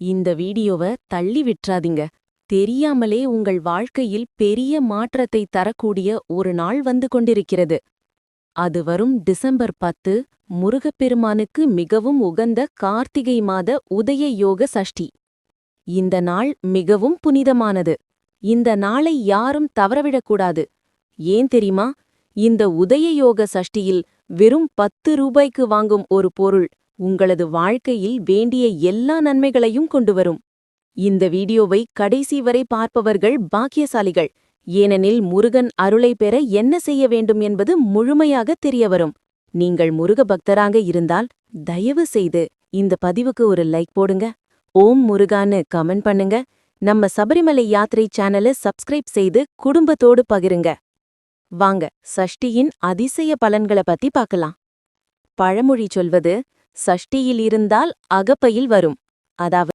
இந்த வீடியோவை தள்ளி விட்றாதீங்க. தெரியாமலே உங்கள் வாழ்க்கையில் பெரிய மாற்றத்தை தரக்கூடிய ஒரு நாள் வந்து கொண்டிருக்கிறது. அது வரும் டிசம்பர் 10 முருகப்பெருமானுக்கு மிகவும் உகந்த கார்த்திகை மாத உதய யோக சஷ்டி. இந்த நாள் மிகவும் புனிதமானது. இந்த நாளை யாரும் தவறவிடக்கூடாது. ஏன் தெரியுமா? இந்த உதய யோக சஷ்டியில் வெறும் 10 ரூபாய்க்கு வாங்கும் ஒரு பொருள் உங்களது வாழ்க்கையில் வேண்டிய எல்லா நன்மைகளையும் கொண்டு வரும். இந்த வீடியோவை கடைசி வரை பார்ப்பவர்கள் பாக்கியசாலிகள். ஏனெனில் முருகன் அருளை பெற என்ன செய்ய வேண்டும் என்பது முழுமையாக தெரியவரும். நீங்கள் முருக பக்தராக இருந்தால் தயவு செய்து இந்த பதிவுக்கு ஒரு லைக் போடுங்க. ஓம் முருகான்னு கமெண்ட் பண்ணுங்க. நம்ம சபரிமலை யாத்திரை சேனலை சப்ஸ்கிரைப் செய்து குடும்பத்தோடு பகிருங்க. வாங்க சஷ்டியின் அதிசய பலன்களை பத்தி பார்க்கலாம். பழமொழி சொல்வது, சஷ்டியில் இருந்தால் அகப்பையில் வரும். அதாவது